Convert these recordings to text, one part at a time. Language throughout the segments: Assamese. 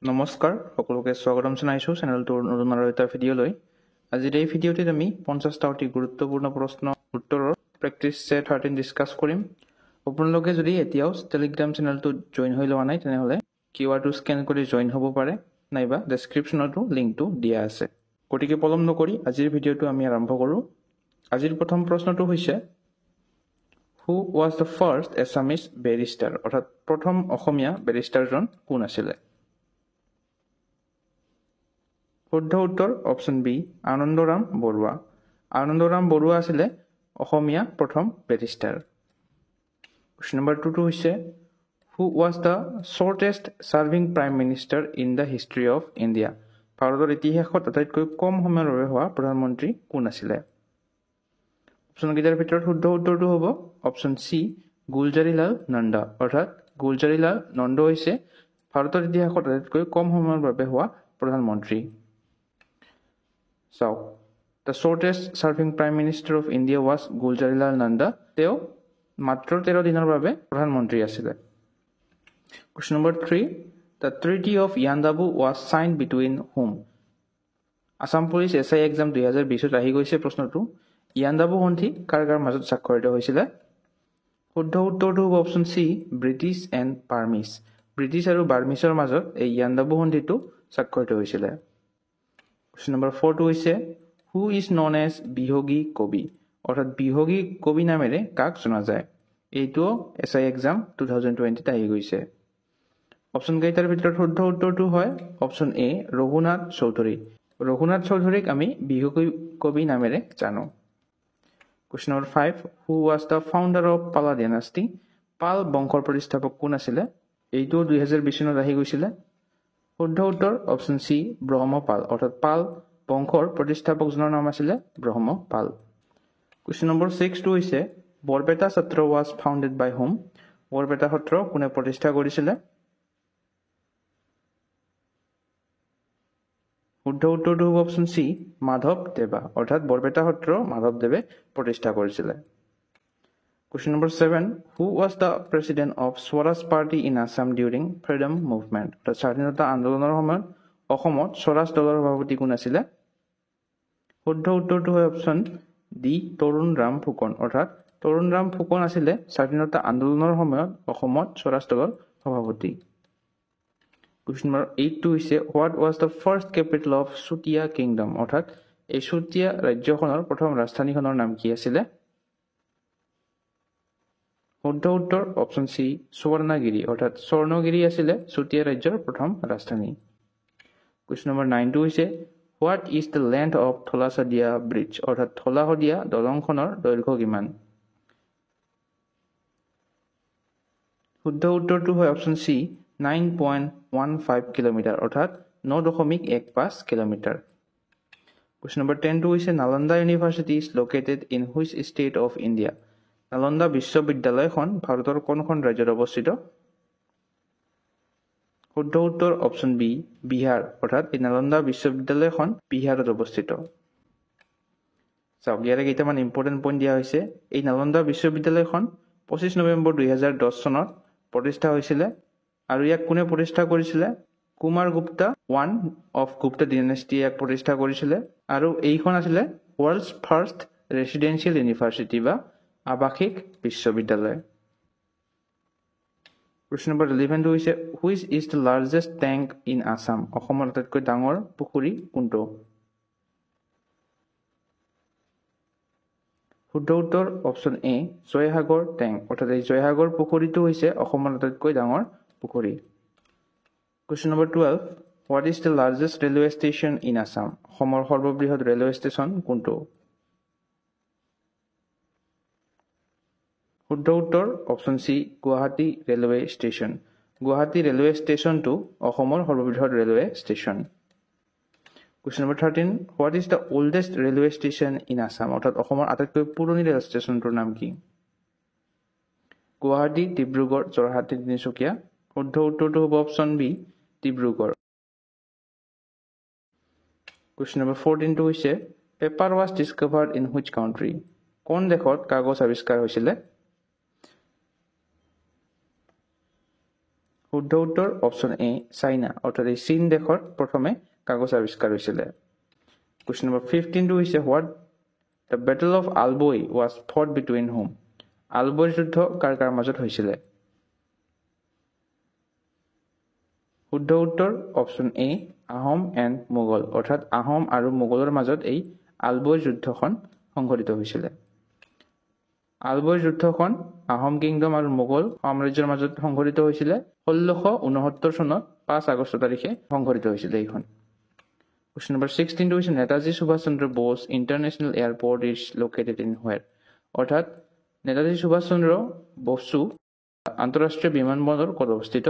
নমস্কাৰ সকলোকে স্বাগতম জনাইছোঁ চেনেলটোৰ নতুন আৰু এটা ভিডিঅ'লৈ। আজিৰ এই ভিডিঅ'টিত আমি 50টা অতি গুৰুত্বপূৰ্ণ প্ৰশ্ন উত্তৰৰ প্ৰেক্টিছ ছেট 13 ডিছকাছ কৰিম। আপোনালোকে যদি এতিয়াও টেলিগ্ৰাম চেনেলটোত জইন হৈ লোৱা নাই তেনেহ'লে কিউআৰটো স্কেন কৰি জইন হ'ব পাৰে, নাইবা ডেছক্ৰিপশ্যনতো লিংকটো দিয়া আছে। গতিকে পলম নকৰি আজিৰ ভিডিঅ'টো আমি আৰম্ভ কৰোঁ। আজিৰ প্ৰথম প্ৰশ্নটো হৈছে who was the first Assamese barrister, অৰ্থাৎ প্ৰথম অসমীয়া বেৰিষ্টাৰজন কোন আছিলে? শুদ্ধ উত্তৰ অপশ্যন বি আনন্দৰাম বৰুৱা। আনন্দৰাম বৰুৱা আছিলে অসমীয়া প্ৰথম বেৰিষ্টাৰ। কুৱেশ্যন নম্বৰ 2 হৈছে who was the shortest serving prime minister in the history of India. ভাৰতৰ ইতিহাসত আটাইতকৈ কম সময়ৰ বাবে হোৱা প্ৰধানমন্ত্ৰী কোন আছিলে? অপশ্যনকেইটাৰ ভিতৰত শুদ্ধ উত্তৰটো হ'ব অপশ্যন চি গুলজাৰিলাল নন্দা, অৰ্থাৎ গুলজাৰিলাল নন্দ হৈছে ভাৰতৰ ইতিহাসত আটাইতকৈ কম সময়ৰ বাবে হোৱা প্ৰধানমন্ত্ৰী। চাওক, the shortest serving prime minister of India was Gulzarilal Nanda. তেওঁ মাত্ৰ 13 দিনৰ বাবে প্ৰধানমন্ত্ৰী আছিলে। Question number 3 the treaty of Yandabo was child between hmm. Assam police SI exam 2020 আহি গৈছে প্ৰশ্নটো। ইয়াণ্ডাবু সন্ধি কাৰ কাৰ মাজত স্বাক্ষৰিত হৈছিলে? শুদ্ধ উত্তৰটো হ'ব option C British and Burmese. British আৰু বাৰ্মিছৰ মাজত এই ইয়াণ্ডাবু সন্ধিটো স্বাক্ষৰিত হৈছিলে। কুৱেশ্যন নম্বৰ 4 হৈছে হু ইজ নন এজ বিহগী কবি, অৰ্থাৎ বিহগী কবি নামেৰে কাক জনা যায়? এইটোও SI এক্সাম 2020 আহি গৈছে। অপশ্যনকেইটাৰ ভিতৰত শুদ্ধ উত্তৰটো হয় অপশ্যন এ ৰঘুনাথ চৌধুৰী। ৰঘুনাথ চৌধুৰীক আমি বিহগী কবি নামেৰে জানো। Question number 5 who was the founder of পালা ডাইনাষ্টি। পাল বংশৰ প্ৰতিষ্ঠাপক কোন আছিলে? এইটোও 2020 আহি গৈছিলে। শুদ্ধ উত্তৰ অপশ্যন চি ব্ৰহ্মপাল, অৰ্থাৎ পাল বংশৰ প্ৰতিষ্ঠাপকজনৰ নাম আছিলে ব্ৰহ্মপাল। কুৱেশ্যন নম্বৰ 6 হৈছে বৰপেটা সত্ৰ ৱাজ ফাউণ্ডেড বাই হুম। বৰপেটা সত্ৰ কোনে প্ৰতিষ্ঠা কৰিছিলে? শুদ্ধ উত্তৰটো হ'ব অপশ্যন চি মাধৱদেৱা, অৰ্থাৎ বৰপেটা সত্ৰ মাধৱদেৱে প্ৰতিষ্ঠা কৰিছিলে। Question number 7 who was the president of Swaraj party in Assam during freedom movement. অৰ্থাৎ স্বাধীনতা আন্দোলনৰ সময়ত অসমত স্বৰাজ দলৰ সভাপতি কোন আছিলে? শুদ্ধ উত্তৰটো হয় অপশ্যন ডি তৰুণৰাম ফুকন, অৰ্থাৎ তৰুণৰাম ফুকন আছিলে স্বাধীনতা আন্দোলনৰ সময়ত অসমত স্বৰাজ দলৰ সভাপতি। কুৱেশ্যন নম্বৰ 8 হৈছে what was the first capital of Chutia kingdom, অৰ্থাৎ এই চুতীয়া ৰাজ্যখনৰ প্ৰথম ৰাজধানীখনৰ নাম কি আছিলে? শুদ্ধ উত্তৰ অপশ্যন চি স্বৰ্ণগিৰি, অৰ্থাৎ স্বৰ্ণগিৰি আছিলে চুতীয়া ৰাজ্যৰ প্ৰথম ৰাজধানী। কুৱেশ্যন নম্বৰ 9 হৈছে what is the length of Dhola Sadiya bridge, অৰ্থাৎ ধলা শদিয়া দলংখনৰ দৈৰ্ঘ্য কিমান? শুদ্ধ উত্তৰটো হয় অপশ্যন চি 9.15 কিলোমিটাৰ, অৰ্থাৎ 9.15 কিলোমিটাৰ। কুৱেশ্যন নম্বৰ 10 হৈছে Nalanda university is located in which state of India. Nalanda বিশ্ববিদ্যালয়খন ভাৰতৰ কোনখন ৰাজ্যত অৱস্থিত? শুদ্ধ উত্তৰ অপশ্যন বি বিহাৰ, অৰ্থাৎ এই নালন্দা বিশ্ববিদ্যালয়খন বিহাৰত অৱস্থিত। চাওক, ইয়াৰে কেইটামান ইম্পৰ্টেণ্ট পইণ্ট দিয়া হৈছে। এই নালন্দা বিশ্ববিদ্যালয়খন 25 নৱেম্বৰ 2010 চনত প্ৰতিষ্ঠা হৈছিলে আৰু ইয়াক কোনে প্ৰতিষ্ঠা কৰিছিলে? Kumar Gupta one of Gupta dynasty ইয়াক প্ৰতিষ্ঠা কৰিছিলে আৰু এইখন আছিলে ৱৰ্ল্ডছ ফাৰ্ষ্ট ৰেচিডেঞ্চিয়েল ইউনিভাৰ্চিটি বা আৱাসিক বিশ্ববিদ্যালয়। কুৱেশ্যন নম্বৰ 11 হৈছে which is the largest tank in Assam. অসমৰ আটাইতকৈ ডাঙৰ পুখুৰী কোনটো? শুদ্ধ উত্তৰ অপশ্যন এ জয়সাগৰ টেংক, অৰ্থাৎ এই জয়সাগৰ পুখুৰীটো হৈছে অসমৰ আটাইতকৈ ডাঙৰ পুখুৰী। Question number 12 what is the largest railway station in Assam. অসমৰ সৰ্ববৃহৎ ৰেলৱে ষ্টেচন কোনটো? শুদ্ধ উত্তৰ option C Guwahati railway station. Guwahati railway ষ্টেচনটো অসমৰ সৰ্ববৃহৎ railway station. Question number 13 what is the oldest railway station in Assam, অৰ্থাৎ অসমৰ আটাইতকৈ পুৰণি ৰেল ষ্টেচনটোৰ নাম কি? গুৱাহাটী, ডিব্ৰুগড়, যোৰহাট, তিনিচুকীয়া। শুদ্ধ উত্তৰটো হ'ব option B Dibrugarh. Question number 14 হৈছে paper was discovered in which country. কোন দেশত কাগজ আৱিষ্কাৰ হৈছিলে? শুদ্ধ উত্তৰ অপশ্যন এ চাইনা অৰ্থাৎ এই চীন দেশৰ প্ৰথমে কাগজ আৱিষ্কাৰ হৈছিলে কোৱেশ্চন নম্বৰ 15 হৈছে what the battle of Alaboi was fought between whom আলবৈৰ যুদ্ধ কাৰ কাৰ মাজত হৈছিলে শুদ্ধ উত্তৰ option A Ahom and Mughal অৰ্থাৎ আহোম আৰু মোগলৰ মাজত এই আলবৈৰ যুদ্ধখন সংঘটিত হৈছিলে আলবৈৰ যুদ্ধখন আহোম কিংডম আৰু মোগল সাম্ৰাজ্যৰ মাজত সংঘটিত হৈছিলে 1669 চনত 5 আগষ্ট তাৰিখে সংঘটিত হৈছিলে এইখন কোৱেশ্চন নম্বৰ 16 হৈছে Netaji Subhash Chandra Bose international airport is located in where অৰ্থাৎ নেতাজী সুভাষ চন্দ্ৰ বসু আন্তঃৰাষ্ট্ৰীয় বিমানবন্দৰ ক'ত অৱস্থিত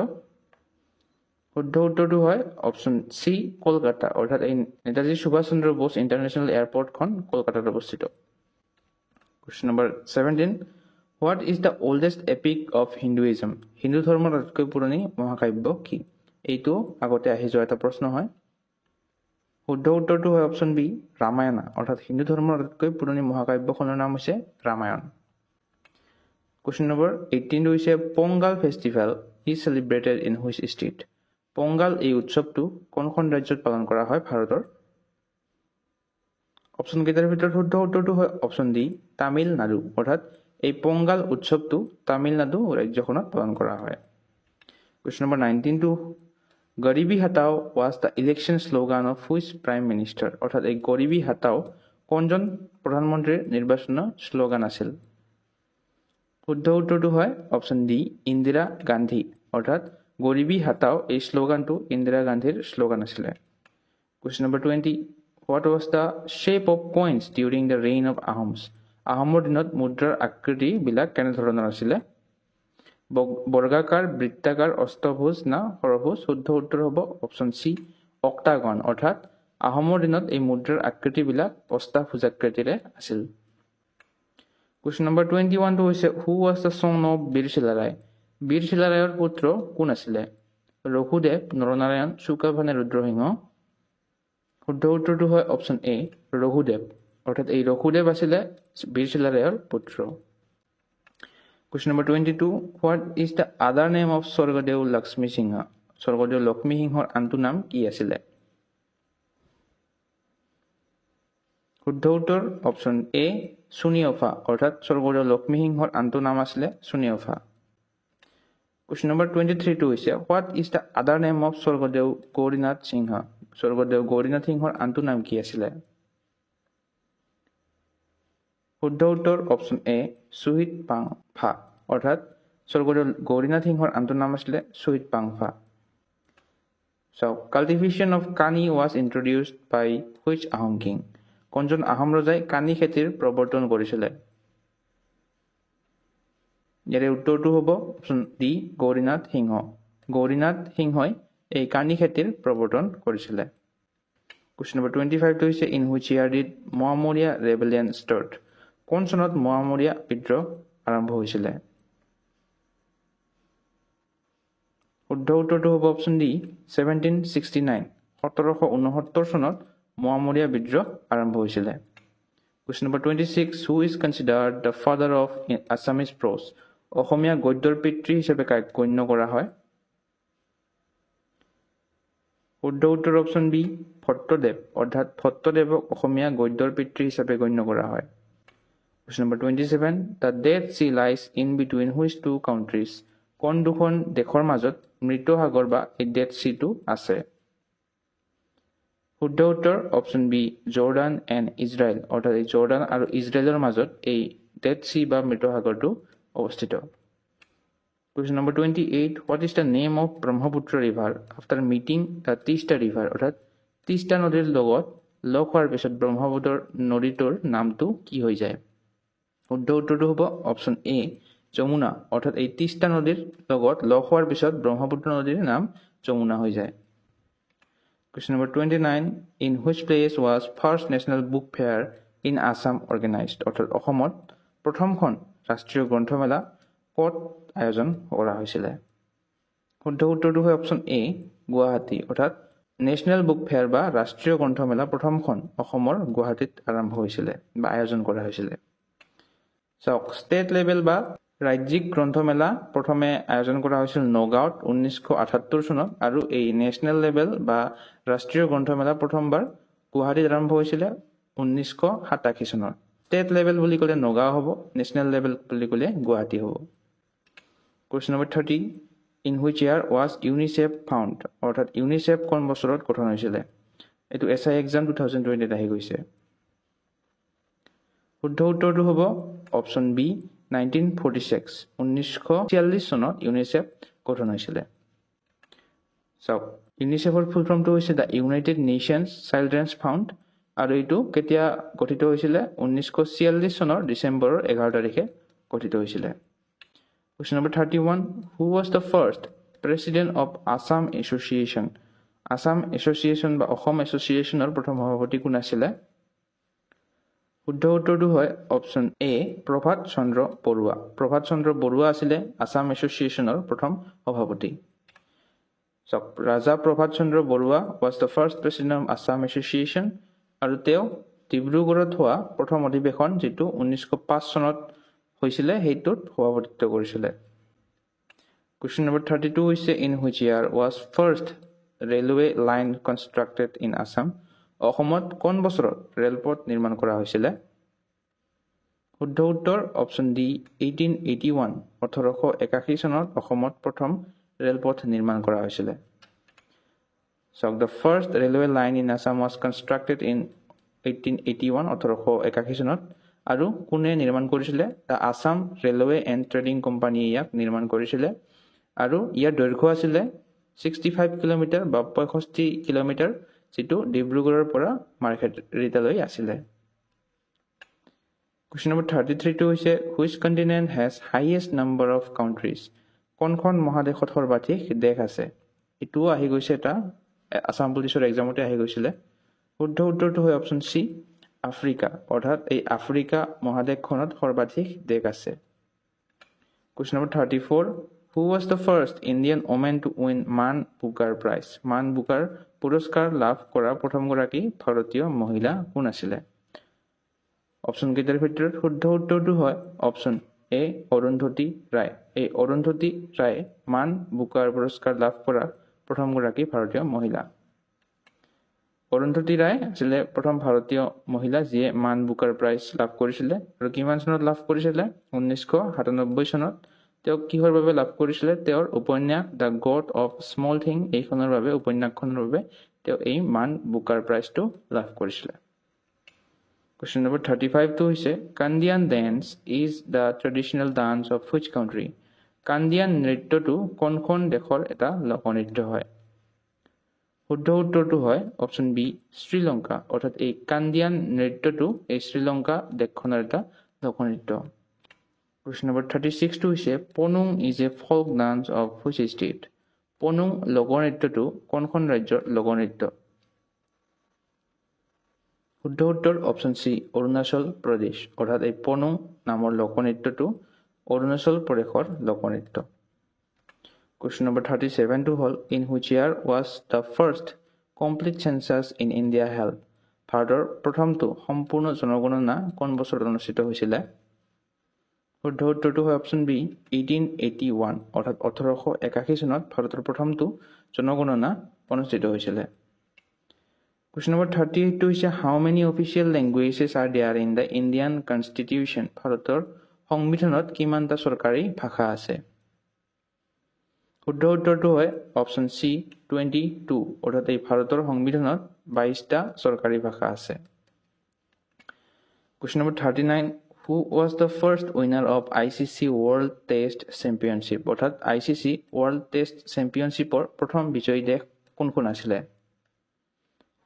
শুদ্ধ উত্তৰটো হয় অপশ্যন সি কলকাতা অৰ্থাৎ এই নেতাজী সুভাষ চন্দ্ৰ বোস ইণ্টাৰনেশ্যনেল এয়াৰপৰ্টখন কলকাতাত অৱস্থিত question number 17 what is the oldest epic of Hinduism Hindu ধৰ্মৰ আটাইতকৈ পুৰণি মহাকাব্য কি এইটো আগতে আহি যোৱা এটা প্ৰশ্ন হয় শুদ্ধ উত্তৰটো হয় অপশ্যন বি ৰামায়ণ অৰ্থাৎ হিন্দু ধৰ্মৰ আটাইতকৈ পুৰণি মহাকাব্যখনৰ নাম হৈছে ৰামায়ণ কোৱেশ্চন নম্বৰ 18 হৈছে Pongal festival is celebrated in which state Pongal এই উৎসৱটো কোনখন ৰাজ্যত পালন কৰা হয় ভাৰতৰ অপশ্যন কেইটাৰ ভিতৰত শুদ্ধ উত্তৰটো হয় অপশ্যন ডি তামিলনাডু অৰ্থাৎ এই পোংগাল উৎসৱটো তামিলনাডু ৰাজ্যখনত পালন কৰা হয় question number 19 to Garibi Hatao was the election slogan of which prime minister অৰ্থাৎ এই গৰিবী হাটাও কোনজন প্ৰধানমন্ত্ৰীৰ নিৰ্বাচনৰ শ্লোগান আছিল শুদ্ধ উত্তৰটো হয় অপশ্যন ডি ইন্দিৰা গান্ধী অৰ্থাৎ গৰিবী হাটাও এই শ্লোগানটো ইন্দিৰা গান্ধীৰ শ্লোগান আছিলে question number 20 what was the shape of coins during the reign of Ahoms আহোমৰ দিনত মুদ্ৰাৰ আকৃতিবিলাক কেনেধৰণৰ আছিলে বৰ্গাকাৰ বৃত্তাকাৰ অষ্টভুজ না সৰভুজ শুদ্ধ উত্তৰ হ'ব অপশ্যন চি অক্টাগন অৰ্থাৎ আহোমৰ দিনত এই মুদ্ৰাৰ আকৃতিবিলাক অষ্টাভুজাকৃতিৰে আছিল কোৱেশ্চন নম্বৰ 21 টো হৈছে who was the son of Bir চিলাৰায়ৰ পুত্ৰ কোন আছিলে ৰঘুদেৱ নৰনাৰায়ণ চুকাফা নে ৰুদ্ৰসিংহ শুদ্ধ উত্তৰটো হয় অপশ্যন এ ৰঘুদেৱ অৰ্থাৎ এই ৰঘুদেৱ আছিলে বীৰ চিলাৰায়ৰ পুত্ৰ question number 22 what is the other name of Swargadeo Lakshmi Singha Swargadeo Lakshmi সিংহৰ আনটো নাম কি আছিলে শুদ্ধ উত্তৰ অপশ্যন এ সুনিয়ফা অৰ্থাৎ স্বৰ্গদেউ লক্ষ্মী সিংহৰ আনটো নাম আছিলে সুনিয়ফা কোৱেশ্চন নম্বৰ 23 টো হৈছে what is the other name of Swargadeo Gaurinath Singha Swargadeo Gaurinath সিংহৰ আনটো নাম কি আছিলে শুদ্ধ উত্তৰ অপশ্যন এ সুহিত পাংফা অৰ্থাৎ স্বৰ্গদেউ গৌৰীনাথ সিংহৰ আনটো নাম আছিলে সুহিত পাংফা So cultivation of kani was introduced by which Ahom king কোনজন আহোম ৰজাই কানি খেতিৰ প্ৰৱৰ্তন কৰিছিলে ইয়াৰে উত্তৰটো হ'ব অপশ্যন ডি গৌৰীনাথ সিংহই এই কানি খেতিৰ প্ৰৱৰ্তন কৰিছিলে কোৱেশ্চন নম্বৰ 25 টো হৈছে in which year did Moamoria rebellion start কোন চনত মোৱামৰীয়া বিদ্ৰোহ আৰম্ভ হৈছিলে শুদ্ধ উত্তৰটো হ'ব অপশ্যন ডি 1769 1769 চনত মোৱামৰীয়া বিদ্ৰোহ আৰম্ভ হৈছিলে question number 26 who is considered the father of Assamese prose অসমীয়া গদ্যৰ পিতৃ হিচাপে কাক গণ্য কৰা হয় শুদ্ধ উত্তৰ অপশ্যন বি ভট্টদেৱ অৰ্থাৎ ভট্টদেৱক অসমীয়া গদ্যৰ পিতৃ হিচাপে গণ্য কৰা হয় question number 27 the dead sea lies in between which two countries কোন দুখন দেশৰ মাজত মৃত সাগৰ বা এই ডেড সিটো আছে শুদ্ধ উত্তৰ option B Jordan and Israel অৰ্থাৎ এই জৰ্ডান আৰু ইজৰাইলৰ মাজত এই ডেড সি বা মৃত সাগৰটো অৱস্থিত question number 28 what is the name of Brahmaputra river after meeting the Teesta river অৰ্থাৎ তিষ্টা নদীৰ লগত লগ হোৱাৰ পিছত ব্ৰহ্মপুত্ৰ নদীটোৰ নামটো কি হৈ যায় শুদ্ধ উত্তৰটো হ'ব অপশ্যন এ যমুনা অৰ্থাৎ এই তিষ্টা নদীৰ লগত লগ হোৱাৰ পিছত ব্ৰহ্মপুত্ৰ নদীৰ নাম যমুনা হৈ যায় question number 29 in which place was first national book fair in Assam organised অৰ্থাৎ অসমত প্ৰথমখন ৰাষ্ট্ৰীয় গ্ৰন্থমেলা ক'ত আয়োজন কৰা হৈছিলে শুদ্ধ উত্তৰটো হয় অপশ্যন এ গুৱাহাটী অৰ্থাৎ নেশ্যনেল বুক ফেয়াৰ বা ৰাষ্ট্ৰীয় গ্ৰন্থমেলা প্ৰথমখন অসমৰ গুৱাহাটীত আৰম্ভ হৈছিলে বা আয়োজন কৰা হৈছিলে চাওক ষ্টেট লেভেল বা ৰাজ্যিক গ্ৰন্থমেলা প্ৰথমে আয়োজন কৰা হৈছিল নগাঁৱত 1978 চনত আৰু এই নেশ্যনেল লেভেল বা ৰাষ্ট্ৰীয় গ্ৰন্থমেলা প্ৰথমবাৰ গুৱাহাটীত আৰম্ভ হৈছিলে 1987 চনত ষ্টেট লেভেল বুলি ক'লে নগাঁও হ'ব নেশ্যনেল লেভেল বুলি ক'লে গুৱাহাটী হ'ব question number 30 in which year was UNICEF found অৰ্থাৎ ইউনিচেফ কোন বছৰত গঠন হৈছিলে এইটো এছআই এক্সাম 2020 আহি গৈছে শুদ্ধ উত্তৰটো হ'ব অপশ্যন বি 1946 1946 চনত ইউনিচেফ গঠন হৈছিলে চাওক ইউনিচেফৰ ফুল ফৰ্মটো হৈছে the United nations children's found আৰু এইটো কেতিয়া গঠিত হৈছিলে 1946 চনৰ ডিচেম্বৰৰ 11 তাৰিখে গঠিত হৈছিলে Question number 31 Who was the first president of Assam Association Assam Association বা অসম এছ'চিয়েশ্যনৰ প্ৰথম সভাপতি কোন আছিলে শুদ্ধ উত্তৰটো হয় অপশ্যন এ প্ৰভাত চন্দ্ৰ বৰুৱা প্ৰভাত চন্দ্ৰ বৰুৱা আছিলে আসাম এছ'চিয়েশ্যনৰ প্ৰথম সভাপতি ৰাজা Prabhat Chandra Barua was the first president of Assam Association আৰু তেওঁ ডিব্ৰুগড়ত হোৱা প্ৰথম অধিৱেশন যেটো 1905 চনত হৈছিলে হেইটোত সভাপতিত্ব কৰিছিলে Question number 32 হৈছে in which year was first railway line constructed in Assam অসমত কোন বছৰত ৰেলপথ নিৰ্মাণ কৰা হৈছিলে শুদ্ধ উত্তৰ অপশ্যন ডি 1881 1881 চনত অসমত প্ৰথম ৰেলপথ নিৰ্মাণ কৰা হৈছিলে So the first railway line in Assam was constructed in 1881 1881 চনত আৰু কোনে নিৰ্মাণ কৰিছিলে the Assam Railway and Trading Company ইয়াক নিৰ্মাণ কৰিছিলে আৰু ইয়াৰ দৈৰ্ঘ্য আছিল 65 কিলোমিটাৰ বা 65 কিলোমিটাৰ যেটো ডিব্ৰুগড়ৰ পৰা মাৰ্কেট ৰিটালৈ আছিল Question number 33 টো হৈছে which continent has highest number of countries কোনখন মহাদেশত সৰ্বাধিক দেশ আছে এটো আহি গৈছে এটা আসাম পুলিচৰ এক্সামতে আহি গৈছিল শুদ্ধ উত্তৰটো হয় অপশ্যন সি আফ্ৰিকা অৰ্থাৎ এই আফ্ৰিকা মহাদেশখনত সৰ্বাধিক দেশ আছে Question number 34 Who was the first Indian woman to win Man Booker Prize Man Booker পুৰস্কাৰ লাভ কৰা প্ৰথম গৰাকী ভাৰতীয় মহিলা কোন আছিল অপশ্যন কেইটাৰ ভিতৰত শুদ্ধ উত্তৰটো হয় অপশ্যন এ অৰুন্ধতী ৰায় এই অৰুন্ধতী ৰায় মান বুকাৰ পুৰস্কাৰ লাভ কৰা প্ৰথম গৰাকী ভাৰতীয় মহিলা অৰুন্ধতী ৰায় আছিল প্ৰথম ভাৰতীয় মহিলা যিয়ে মান বুকাৰ প্ৰাইজ লাভ কৰিছিল আৰু কিমান চনত লাভ কৰিছিল 1997 চনত তেওঁ কিহৰ বাবে লাভ কৰিছিল তেওঁৰ উপন্যাস the god of small thing এইখনৰ বাবে উপন্যাসখনৰ বাবে তেওঁ এই মান বুকাৰ প্ৰাইজটো লাভ কৰিছিল Question number 35 টো হৈছে Kandian dance is the traditional dance of which country Kandian নৃত্যটো কোনখন দেশৰ এটা লোকনৃত্য হয় শুদ্ধ উত্তৰটো হয় অপশ্যন বি শ্ৰীলংকা অৰ্থাৎ এই কান্দিয়ান নৃত্যটো এই শ্ৰীলংকা দেশখনৰ এটা লোকনৃত্য Question number 36 টো হৈছে পনুং is a folk dance of which state পনুং লোকনৃত্যটো কোনখন ৰাজ্যৰ লোকনৃত্য শুদ্ধ উত্তৰ অপশ্যন সি অৰুণাচল প্ৰদেশ অৰ্থাৎ এই পনুং নামৰ লোকনৃত্যটো অৰুণাচল প্ৰদেশৰ লোকনৃত্য Question number 37 টো হল in which year was the first complete census in India held ভাৰতৰ প্ৰথমটো সম্পূৰ্ণ জনগণনা কোন বছৰত অনুষ্ঠিত হৈছিল শুদ্ধ উত্তৰটো হয় অপশ্যন বি 1881 অৰ্থাৎ 1881 চনত ভাৰতৰ প্ৰথমটো জনগণনা অনুষ্ঠিত হৈছিল Question number 38 টো হৈছে how many official languages are there in the Indian constitution ভাৰতৰ সংবিধানত কিমানটা চৰকাৰী ভাষা আছে শুদ্ধ উত্তৰটো হয় অপশ্যন সি 22 অৰ্থাৎ এই ভাৰতৰ সংবিধানত 22টা চৰকাৰী ভাষা আছে Question number 39 Who was the first winner of ICC World Test Championship অৰ্থাৎ ICC World Test Championshipৰ প্ৰথম বিজয়ী দেশ কোনখন আছিল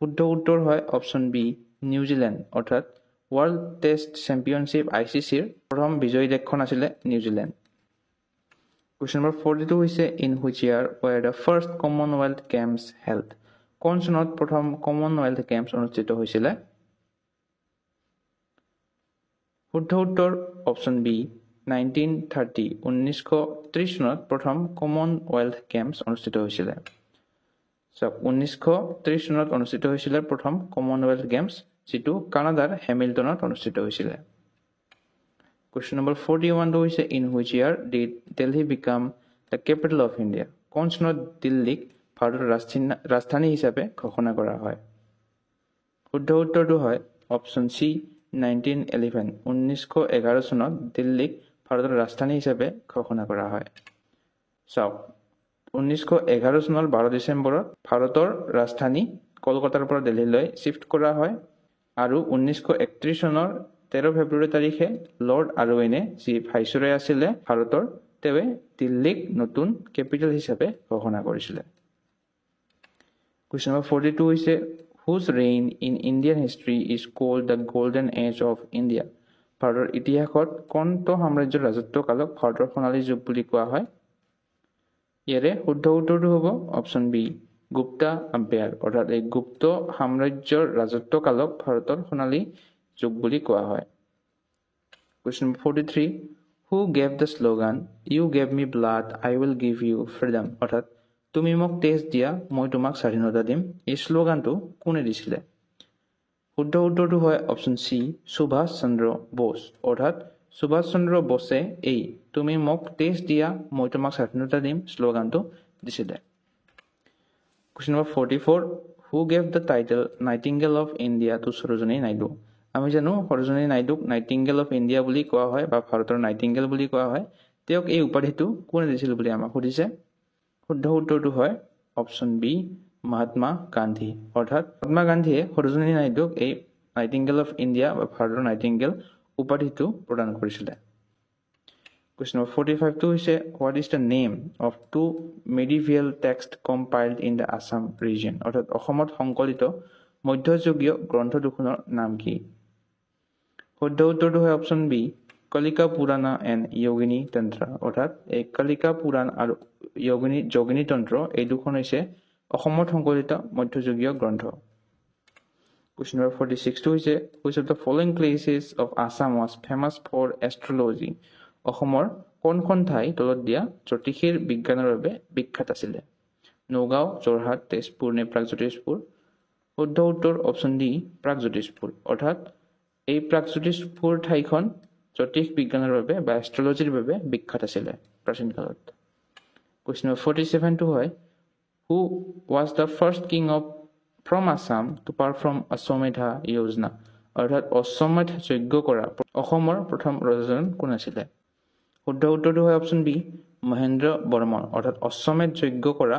শুদ্ধ উত্তৰ হয় অপশ্যন বি নিউজিল্যান্ড অৰ্থাৎ World Test Championship ICCৰ প্ৰথম বিজয়ী দেশখন আছিল নিউজিল্যান্ড Question number 42 হৈছে in which year were the first Commonwealth Games held কোন চনত প্ৰথম Commonwealth Games অনুষ্ঠিত হৈছিল শুদ্ধ উত্তৰ অপশ্যন বি 1930 1930 চনত প্ৰথম Commonwealth Games অনুষ্ঠিত হৈছিল সব 1930 চনত অনুষ্ঠিত হৈছিল প্ৰথম Commonwealth Games যেটো কানাডাৰ হেমিল্টনত অনুষ্ঠিত হৈছিল Question number 41 to is in which year did Delhi become the capital of India? কোন চনত দিল্লীক ভাৰতৰ ৰাজধানী হিচাপে ঘোষণা কৰা হয়? শুদ্ধ উত্তৰটো হয় অপশ্যন চি 1911 1911 চনত দিল্লীক ভাৰতৰ ৰাজধানী হিচাপে ঘোষণা কৰা হয়। চাওক 1911 চনৰ 12 ডিচেম্বৰত ভাৰতৰ ৰাজধানী কলকাতাৰ পৰা দিল্লীলৈ শিফ্ট কৰা হয় আৰু 1931 চনৰ 13 ফেব্ৰুৱাৰী তাৰিখে লৰ্ড আৰৱেনে যি ভাইচৰয় আছিলে ভাৰতৰ তেৱে দিল্লীক নতুন কেপিটেল হিচাপে ঘোষণা কৰিছিলে। Question number 42 হৈছে whose reign in Indian history is called the golden age of India? ভাৰতৰ ইতিহাসত কোনটো সাম্ৰাজ্যৰ ৰাজত্ব কালক ভাৰতৰ সোণালী যুগ বুলি কোৱা হয়? ইয়াৰে শুদ্ধ উত্তৰটো হ'ব অপশ্যন বি গুপ্তা এম্পায়াৰ অৰ্থাৎ এই গুপ্ত সাম্ৰাজ্যৰ ৰাজত্ব কালক ভাৰতৰ সোণালী যুগ বুলি কোৱা হয়। Question number 43 who gave the slogan you gave me blood I will give you freedom অৰ্থাৎ তুমি মোক তেজ দিয়া মই তোমাক স্বাধীনতা দিম এই শ্লোগানটো কোনে দিছিলে? শুদ্ধ উত্তৰটো হয় অপশ্যন চি সুভাষ চন্দ্ৰ বোস অৰ্থাৎ সুভাষ চন্দ্ৰ বোসে এই তুমি মোক তেজ দিয়া মই তোমাক স্বাধীনতা দিম শ্লোগানটো দিছিলে। Question number 44 who gave the title Nightingale of India to Sarojini Naidu? আমি জানো সৰোজিনী নাইডুক নাইটিংগেল অফ ইণ্ডিয়া বুলি কোৱা হয় বা ভাৰতৰ নাইটিংগেল বুলি কোৱা হয়। তেওঁক এই উপাধিটো কোনে দিছিল বুলি আমাক সুধিছে। শুদ্ধ উত্তৰটো হয় অপশ্যন বি মহাত্মা গান্ধী অৰ্থাৎ মহাত্মা গান্ধীয়ে সৰোজিনী নাইডুক এই নাইটিংগেল অফ ইণ্ডিয়া বা ভাৰতৰ নাইটিংগেল উপাধিটো প্ৰদান কৰিছিলে। Question number 45 টো হৈছে what is the name of two medieval text compiled in the Assam region অৰ্থাৎ অসমত সংকলিত মধ্যযুগীয় গ্ৰন্থ দুখনৰ নাম কি? শুদ্ধ উত্তৰটো হয় অপশ্যন বি কলিকা পুৰাণা এণ্ড যোগিনী তন্ত্ৰ অৰ্থাৎ এই কলিকা পুৰাণ আৰু যোগিনী তন্ত্ৰ এই দুখন হৈছে অসমত সংকলিত মধ্যযুগীয় গ্ৰন্থ। Question number 46 টো হৈছে which of the following places of Assam was famous for astrology অসমৰ কোনখন ঠাই তলত দিয়া জ্যোতিষীৰ বিজ্ঞানৰ বাবে বিখ্যাত আছিলে? নগাঁও যোৰহাট তেজপুৰ নে প্ৰাগজ্যোতিষপুৰ? শুদ্ধ উত্তৰ অপশ্যন ডি প্ৰাগজ্যোতিষপুৰ অৰ্থাৎ এই প্ৰাগজ্যোতিষপুৰ ঠাইখন জ্যোতিষ বিজ্ঞানৰ বাবে বা এষ্ট্ৰলজিৰ বাবে বিখ্যাত আছিলে প্ৰাচীন কালত। Question number 47 টো হয় who was the first king from Assam to perform Ashwamedha Yojana অৰ্থাৎ অশ্বমেধ যজ্ঞ কৰা অসমৰ প্ৰথম ৰজাজন কোন আছিলে? শুদ্ধ উত্তৰটো হয় অপশ্যন বি মহেন্দ্ৰ বৰ্মন অৰ্থাৎ অশ্বমেধ যজ্ঞ কৰা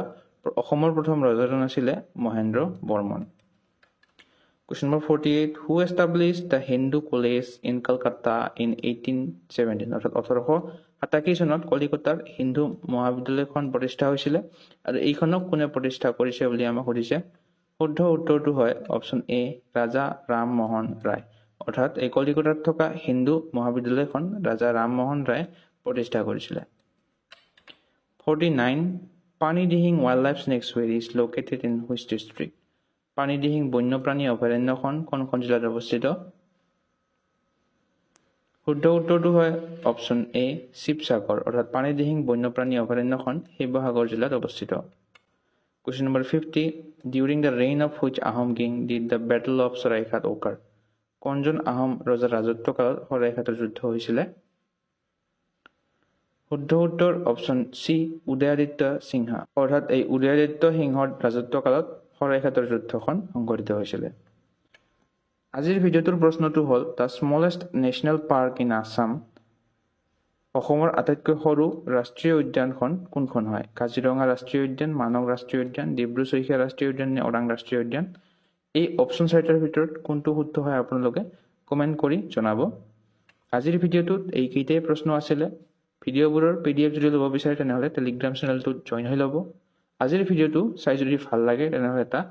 অসমৰ প্ৰথম ৰজাজন আছিলে Mahendra Barman. Question number 48 who established the Hindu College in Calcutta in 1817 অৰ্থাৎ 1887 চনত কলিকতাৰ হিন্দু মহাবিদ্যালয়খন প্ৰতিষ্ঠা হৈছিলে আৰু এইখনক কোনে প্ৰতিষ্ঠা কৰিছে বুলি আমাক সুধিছে। শুদ্ধ উত্তৰটো হয় অপশ্যন এ ৰাজা ৰামমোহন ৰায় অৰ্থাৎ এই কলিকতাত থকা হিন্দু মহাবিদ্যালয়খন ৰাজা ৰামমোহন ৰায় প্ৰতিষ্ঠা কৰিছিলে। 49 Panidihing wildlife century is located in which district Panidihing বন্যপ্ৰাণী অভয়াৰণ্যখন কোনখন জিলাত অৱস্থিত? শুদ্ধ উত্তৰটো হয় অপশ্যন এ শিৱসাগৰ অৰ্থাৎ পানীদিহিং বন্যপ্ৰাণী অভয়াৰণ্যখন শিৱসাগৰ জিলাত অৱস্থিত। Question number 50 during the reign of which Ahom king did the battle of Saraighat occur কোনজন আহোম ৰজাৰ ৰাজত্ব কালত সৰাইঘাটৰ যুদ্ধ হৈছিলে? শুদ্ধ উত্তৰ অপশ্যন চি উদয়াদিত্য সিংহা অৰ্থাৎ এই উদয়াদিত্য সিংহৰ ৰাজত্ব কালত সৰাইঘাটৰ যুদ্ধখন সংঘটিত হৈছিলে। আজিৰ ভিডিঅ'টোৰ প্ৰশ্নটো হ'ল the smallest national park in Assam অসমৰ আটাইতকৈ সৰু ৰাষ্ট্ৰীয় উদ্যানখন কোনখন হয়? কাজিৰঙা ৰাষ্ট্ৰীয় উদ্যান মানস ৰাষ্ট্ৰীয় উদ্যান ডিব্ৰু চৈখোৱা ৰাষ্ট্ৰীয় উদ্যান নে ওৰাং ৰাষ্ট্ৰীয় উদ্যান? এই অপশ্যন চাৰিটাৰ ভিতৰত কোনটো শুদ্ধ হয় আপোনালোকে কমেণ্ট কৰি জনাব। আজিৰ ভিডিঅ'টোত এইকেইটাই প্ৰশ্ন আছিলে। ভিডিঅ'বোৰৰ PDF যদি ল'ব বিচাৰে তেনেহ'লে টেলিগ্ৰাম চেনেলটোত জইন হৈ ল'ব। আজিৰ ভিডিঅ'টো চাই যদি ভাল লাগে তেনেহ'লে এটা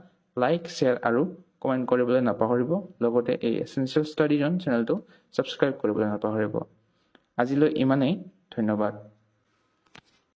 লাইক শ্বেয়াৰ আৰু কমেণ্ট কৰিবলৈ নাপাহৰিব। লগতে এই এছেনচিয়েল ষ্টাডি জ'ন চেনেলটো ছাবস্ক্ৰাইব কৰিবলৈ নাপাহৰিব। আজিলৈ ইমানেই, ধন্যবাদ।